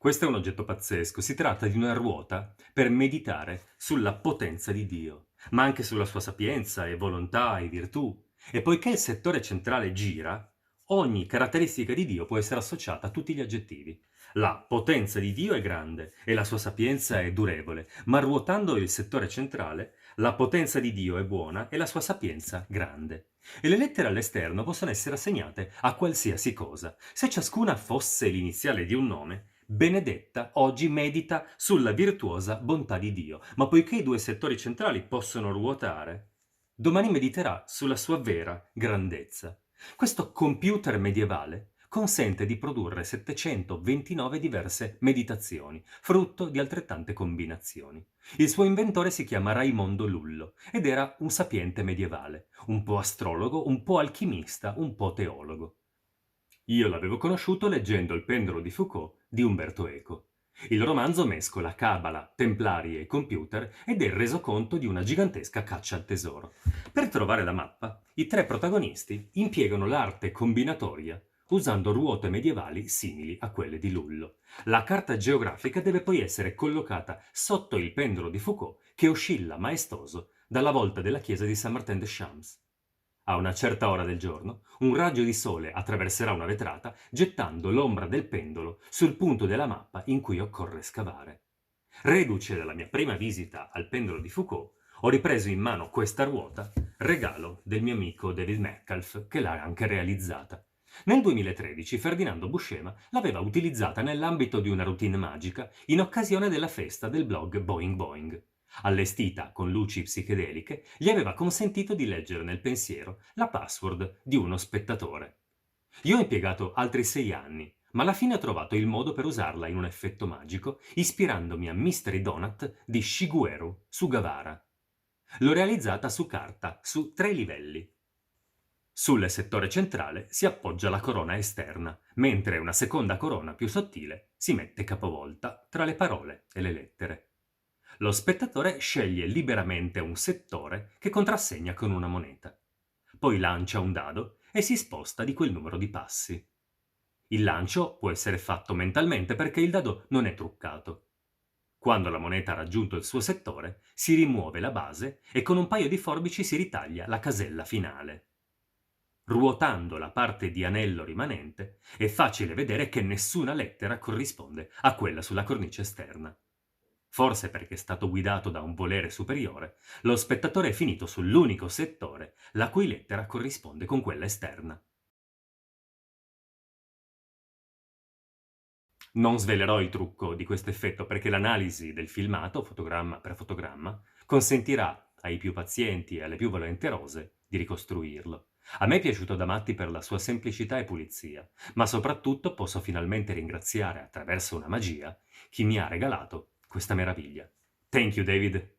Questo è un oggetto pazzesco. Si tratta di una ruota per meditare sulla potenza di Dio, ma anche sulla sua sapienza e volontà e virtù. E poiché il settore centrale gira, ogni caratteristica di Dio può essere associata a tutti gli aggettivi. La potenza di Dio è grande e la sua sapienza è durevole, ma ruotando il settore centrale, la potenza di Dio è buona e la sua sapienza grande. E le lettere all'esterno possono essere assegnate a qualsiasi cosa. Se ciascuna fosse l'iniziale di un nome, Benedetta oggi medita sulla virtuosa bontà di Dio, ma poiché i due settori centrali possono ruotare, domani mediterà sulla sua vera grandezza. Questo computer medievale consente di produrre 729 diverse meditazioni, frutto di altrettante combinazioni. Il suo inventore si chiama Raimondo Lullo ed era un sapiente medievale, un po' astrologo, un po' alchimista, un po' teologo. Io l'avevo conosciuto leggendo Il pendolo di Foucault di Umberto Eco. Il romanzo mescola cabala, templari e computer ed è il resoconto di una gigantesca caccia al tesoro. Per trovare la mappa, i tre protagonisti impiegano l'arte combinatoria usando ruote medievali simili a quelle di Lullo. La carta geografica deve poi essere collocata sotto il pendolo di Foucault che oscilla maestoso dalla volta della chiesa di Saint-Martin-de-Champs. A una certa ora del giorno, un raggio di sole attraverserà una vetrata, gettando l'ombra del pendolo sul punto della mappa in cui occorre scavare. Reduce dalla mia prima visita al pendolo di Foucault, ho ripreso in mano questa ruota, regalo del mio amico David Metcalf, che l'ha anche realizzata. Nel 2013 Ferdinando Buscema l'aveva utilizzata nell'ambito di una routine magica in occasione della festa del blog Boing Boing. Allestita con luci psichedeliche, gli aveva consentito di leggere nel pensiero la password di uno spettatore. Io ho impiegato altri 6 anni, ma alla fine ho trovato il modo per usarla in un effetto magico, ispirandomi a Mystery Donut di Shigeru Sugawara. L'ho realizzata su carta, su 3 livelli. Sul settore centrale si appoggia la corona esterna, mentre una seconda corona più sottile si mette capovolta tra le parole e le lettere. Lo spettatore sceglie liberamente un settore che contrassegna con una moneta. Poi lancia un dado e si sposta di quel numero di passi. Il lancio può essere fatto mentalmente perché il dado non è truccato. Quando la moneta ha raggiunto il suo settore, si rimuove la base e con un paio di forbici si ritaglia la casella finale. Ruotando la parte di anello rimanente, è facile vedere che nessuna lettera corrisponde a quella sulla cornice esterna. Forse perché è stato guidato da un volere superiore, lo spettatore è finito sull'unico settore la cui lettera corrisponde con quella esterna. Non svelerò il trucco di questo effetto perché l'analisi del filmato, fotogramma per fotogramma, consentirà ai più pazienti e alle più volenterose di ricostruirlo. A me è piaciuto da matti per la sua semplicità e pulizia, ma soprattutto posso finalmente ringraziare attraverso una magia chi mi ha regalato questa meraviglia. Thank you, David.